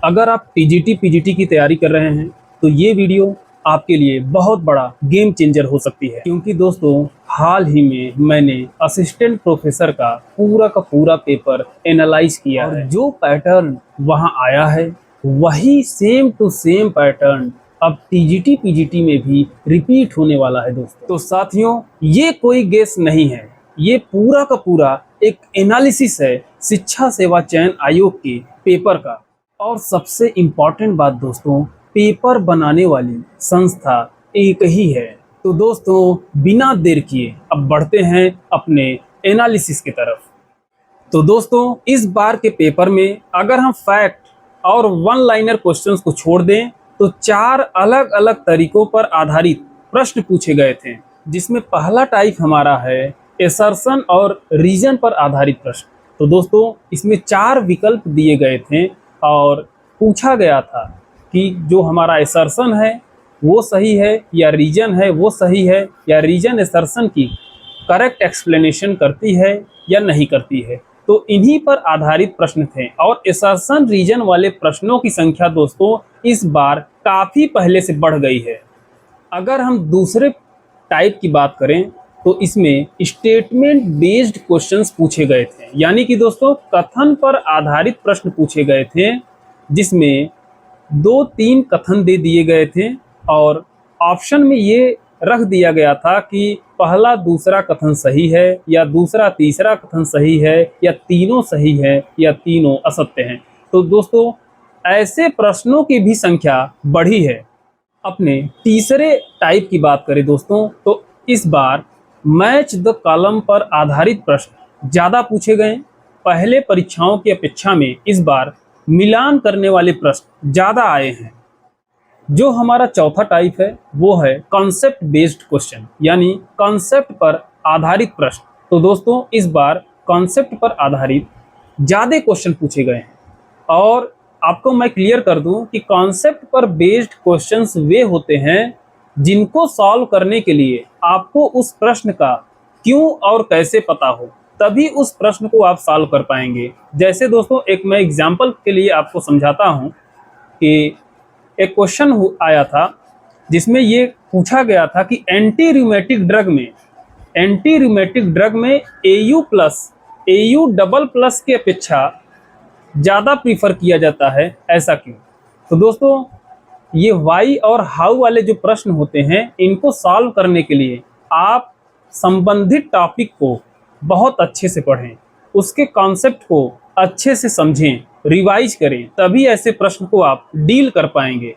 अगर आप TGT PGT की तैयारी कर रहे हैं तो ये वीडियो आपके लिए बहुत बड़ा गेम चेंजर हो सकती है, क्योंकि दोस्तों हाल ही में मैंने असिस्टेंट प्रोफेसर का पूरा पेपर एनालाइज किया और जो पैटर्न वहां आया है वही सेम टू सेम पैटर्न अब टीजीटी पीजीटी में भी रिपीट होने वाला है दोस्तों। तो साथियों, ये कोई गेस नहीं है, ये पूरा का पूरा एक एनालिसिस है शिक्षा सेवा चयन आयोग के पेपर का। और सबसे इम्पॉर्टेंट बात दोस्तों, पेपर बनाने वाली संस्था एक ही है। तो दोस्तों बिना देर किए अब बढ़ते हैं अपने एनालिसिस की तरफ। तो दोस्तों इस बार के पेपर में अगर हम फैक्ट और वन लाइनर क्वेश्चंस को छोड़ दें तो 4 अलग अलग तरीकों पर आधारित प्रश्न पूछे गए थे, जिसमें पहला टाइप हमारा है एसर्शन और रीजन पर आधारित प्रश्न। तो दोस्तों इसमें 4 विकल्प दिए गए थे और पूछा गया था कि जो हमारा एसर्शन है वो सही है या रीजन है वो सही है, या रीजन एसर्शन की करेक्ट एक्सप्लेनेशन करती है या नहीं करती है। तो इन्हीं पर आधारित प्रश्न थे और एसर्शन रीजन वाले प्रश्नों की संख्या दोस्तों इस बार काफ़ी पहले से बढ़ गई है। अगर हम दूसरे टाइप की बात करें तो इसमें स्टेटमेंट बेस्ड क्वेश्चंस पूछे गए थे, यानी कि दोस्तों कथन पर आधारित प्रश्न पूछे गए थे, जिसमें 2-3 कथन दे दिए गए थे और ऑप्शन में ये रख दिया गया था कि पहला दूसरा कथन सही है या दूसरा तीसरा कथन सही है या तीनों सही है या तीनों असत्य हैं। तो दोस्तों ऐसे प्रश्नों की भी संख्या बढ़ी है। अपने तीसरे टाइप की बात करें दोस्तों तो इस बार मैच द कॉलम पर आधारित प्रश्न ज़्यादा पूछे गए। पहले परीक्षाओं की अपेक्षा में इस बार मिलान करने वाले प्रश्न ज़्यादा आए हैं। जो हमारा चौथा टाइप है वो है कॉन्सेप्ट बेस्ड क्वेश्चन, यानी कॉन्सेप्ट पर आधारित प्रश्न। तो दोस्तों इस बार कॉन्सेप्ट पर आधारित ज़्यादा क्वेश्चन पूछे गए हैं। और आपको मैं क्लियर कर दूं कि कॉन्सेप्ट पर बेस्ड क्वेश्चंस वे होते हैं जिनको सॉल्व करने के लिए आपको उस प्रश्न का क्यों और कैसे पता हो, तभी उस प्रश्न को आप सॉल्व कर पाएंगे। जैसे दोस्तों एक मैं एग्जांपल के लिए आपको समझाता हूं कि एक क्वेश्चन आया था जिसमें ये पूछा गया था कि एंटी रूमेटिक ड्रग में AU plus AU double plus की अपेक्षा ज़्यादा प्रीफर किया जाता है, ऐसा क्यों। तो दोस्तों ये वाई और हाउ वाले जो प्रश्न होते हैं इनको सॉल्व करने के लिए आप संबंधित टॉपिक को बहुत अच्छे से पढ़ें, उसके कॉन्सेप्ट को अच्छे से समझें, रिवाइज करें, तभी ऐसे प्रश्न को आप डील कर पाएंगे।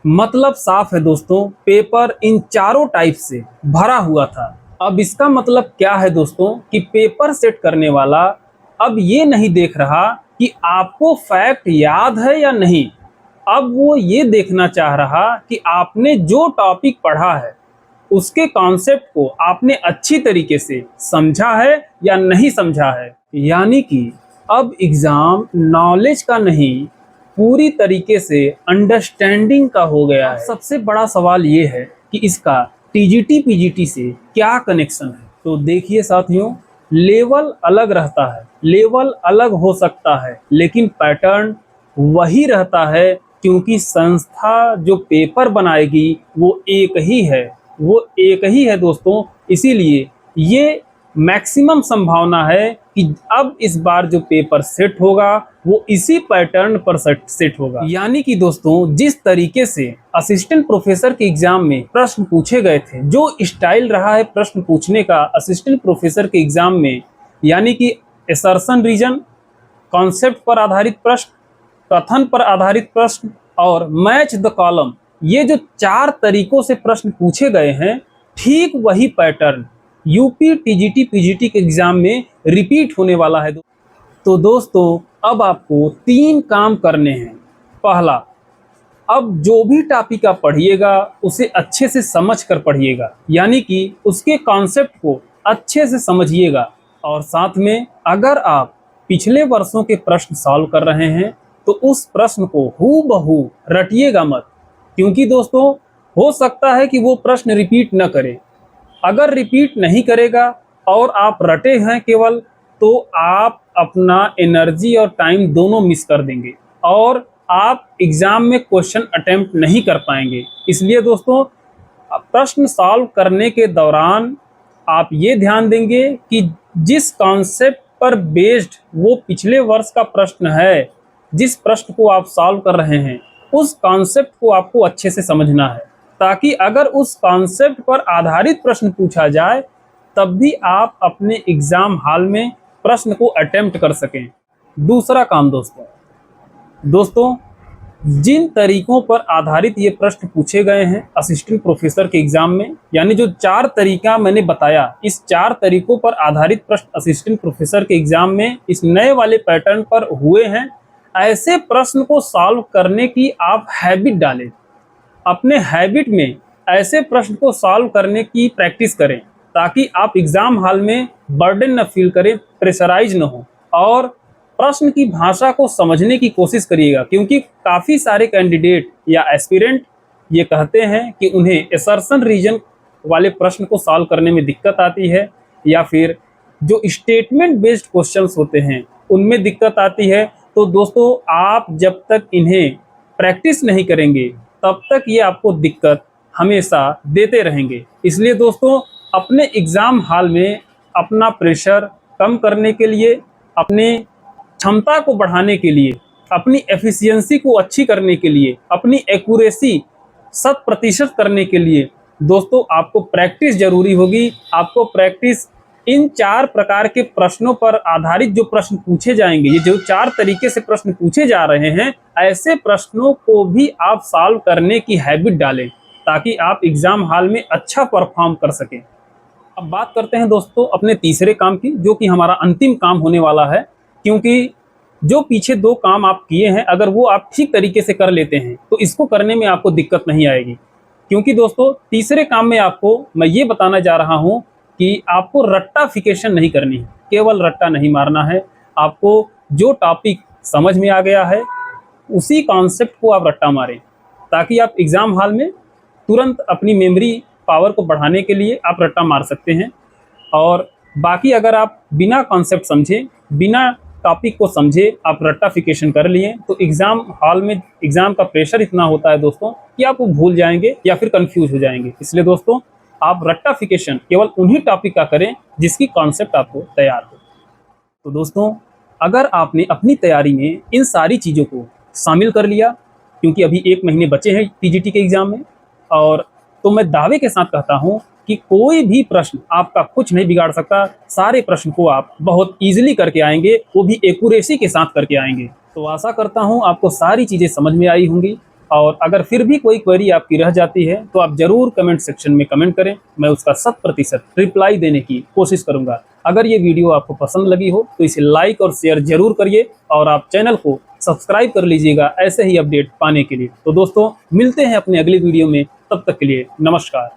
मतलब साफ है दोस्तों, पेपर इन चारों टाइप से भरा हुआ था। अब इसका मतलब क्या है दोस्तों कि पेपर सेट करने वाला अब ये नहीं देख रहा कि आपको फैक्ट याद है या नहीं, अब वो ये देखना चाह रहा कि आपने जो टॉपिक पढ़ा है उसके कॉन्सेप्ट को आपने अच्छी तरीके से समझा है या नहीं समझा है। यानी कि अब एग्जाम नॉलेज का नहीं, पूरी तरीके से अंडरस्टैंडिंग का हो गया है। सबसे बड़ा सवाल ये है कि इसका टीजीटी पीजीटी से क्या कनेक्शन है। तो देखिए साथियों, लेवल अलग रहता है, लेवल अलग हो सकता है, लेकिन पैटर्न वही रहता है, क्योंकि संस्था जो पेपर बनाएगी वो एक ही है दोस्तों। इसीलिए ये मैक्सिमम संभावना है कि अब इस बार जो पेपर सेट होगा वो इसी पैटर्न पर सेट होगा। यानी कि दोस्तों जिस तरीके से असिस्टेंट प्रोफेसर के एग्जाम में प्रश्न पूछे गए थे, जो स्टाइल रहा है प्रश्न पूछने का असिस्टेंट प्रोफेसर के एग्जाम में, यानी कि एसर्शन रीजन, कॉन्सेप्ट पर आधारित प्रश्न, कथन पर आधारित प्रश्न और मैच द कॉलम, ये जो 4 तरीकों से प्रश्न पूछे गए हैं, ठीक वही पैटर्न यूपी टीजीटी पीजीटी के एग्जाम में रिपीट होने वाला है। तो दोस्तों अब आपको 3 काम करने हैं। पहला, अब जो भी टॉपिक आप पढ़िएगा उसे अच्छे से समझ कर पढ़िएगा, यानी कि उसके कॉन्सेप्ट को अच्छे से समझिएगा। और साथ में अगर आप पिछले वर्षों के प्रश्न सॉल्व कर रहे हैं तो उस प्रश्न को हूबहू रटिएगा मत, क्योंकि दोस्तों हो सकता है कि वो प्रश्न रिपीट न करे। अगर रिपीट नहीं करेगा और आप रटे हैं केवल, तो आप अपना एनर्जी और टाइम दोनों मिस कर देंगे। और आप एग्ज़ाम में क्वेश्चन अटेम्प्ट नहीं कर पाएंगे। इसलिए दोस्तों प्रश्न सॉल्व करने के दौरान आप ये ध्यान देंगे कि जिस कॉन्सेप्ट पर बेस्ड वो पिछले वर्ष का प्रश्न है, जिस प्रश्न को आप सॉल्व कर रहे हैं, उस कॉन्सेप्ट को आपको अच्छे से समझना है, ताकि अगर उस कॉन्सेप्ट पर आधारित प्रश्न पूछा जाए तब भी आप अपने एग्ज़ाम हॉल में प्रश्न को अटेम्प्ट कर सकें। दूसरा काम दोस्तों जिन तरीकों पर आधारित ये प्रश्न पूछे गए हैं असिस्टेंट प्रोफेसर के एग्जाम में, यानी जो 4 तरीका मैंने बताया, इस 4 तरीकों पर आधारित प्रश्न असिस्टेंट प्रोफेसर के एग्जाम में इस नए वाले पैटर्न पर हुए हैं। ऐसे प्रश्न को सॉल्व करने की आप हैबिट डालें, अपने हैबिट में ऐसे प्रश्न को सॉल्व करने की प्रैक्टिस करें, ताकि आप एग्जाम हॉल में बर्डन न फील करें, प्रेशराइज न हो और प्रश्न की भाषा को समझने की कोशिश करिएगा। क्योंकि काफ़ी सारे कैंडिडेट या एस्पिरेंट ये कहते हैं कि उन्हें असर्शन रीजन वाले प्रश्न को सॉल्व करने में दिक्कत आती है, या फिर जो स्टेटमेंट बेस्ड क्वेश्चंस होते हैं उनमें दिक्कत आती है। तो दोस्तों आप जब तक इन्हें प्रैक्टिस नहीं करेंगे तब तक ये आपको दिक्कत हमेशा देते रहेंगे। इसलिए दोस्तों अपने एग्ज़ाम हॉल में अपना प्रेशर कम करने के लिए, अपने क्षमता को बढ़ाने के लिए, अपनी एफिशिएंसी को अच्छी करने के लिए, अपनी एक्यूरेसी 100% करने के लिए दोस्तों आपको प्रैक्टिस जरूरी होगी। आपको प्रैक्टिस इन 4 प्रकार के प्रश्नों पर आधारित जो प्रश्न पूछे जाएंगे, ये जो 4 तरीके से प्रश्न पूछे जा रहे हैं, ऐसे प्रश्नों को भी आप सॉल्व करने की हैबिट डालें, ताकि आप एग्जाम हॉल में अच्छा परफॉर्म कर सकें। अब बात करते हैं दोस्तों अपने तीसरे काम की, जो कि हमारा अंतिम काम होने वाला है। क्योंकि जो पीछे 2 काम आप किए हैं, अगर वो आप ठीक तरीके से कर लेते हैं तो इसको करने में आपको दिक्कत नहीं आएगी। क्योंकि दोस्तों तीसरे काम में आपको मैं ये बताना जा रहा हूँ कि आपको रट्टाफिकेशन नहीं करनी है, केवल रट्टा नहीं मारना है। आपको जो टॉपिक समझ में आ गया है उसी कॉन्सेप्ट को आप रट्टा मारें, ताकि आप एग्ज़ाम हॉल में तुरंत अपनी मेमोरी पावर को बढ़ाने के लिए आप रट्टा मार सकते हैं। और बाकी अगर आप बिना कॉन्सेप्ट समझे, बिना टॉपिक को समझे आप रट्टाफिकेशन कर लिए तो एग्ज़ाम हॉल में एग्ज़ाम का प्रेशर इतना होता है दोस्तों कि आप वो भूल जाएंगे या फिर कंफ्यूज हो जाएंगे। इसलिए दोस्तों आप रट्टाफिकेशन केवल उन्हीं टॉपिक का करें जिसकी कॉन्सेप्ट आपको तैयार हो। तो दोस्तों अगर आपने अपनी तैयारी में इन सारी चीज़ों को शामिल कर लिया, क्योंकि अभी 1 महीने बचे हैं टीजीटी के एग्ज़ाम में, और तो मैं दावे के साथ कहता हूँ कि कोई भी प्रश्न आपका कुछ नहीं बिगाड़ सकता। सारे प्रश्न को आप बहुत इजीली करके आएंगे, वो भी एक्यूरेसी के साथ करके आएंगे। तो आशा करता हूँ आपको सारी चीज़ें समझ में आई होंगी, और अगर फिर भी कोई क्वेरी आपकी रह जाती है तो आप ज़रूर कमेंट सेक्शन में कमेंट करें, मैं उसका 100% रिप्लाई देने की कोशिश करूँगा। अगर ये वीडियो आपको पसंद लगी हो तो इसे लाइक और शेयर ज़रूर करिए, और आप चैनल को सब्सक्राइब कर लीजिएगा ऐसे ही अपडेट पाने के लिए। तो दोस्तों मिलते हैं अपने अगली वीडियो में, तब तक के लिए नमस्कार।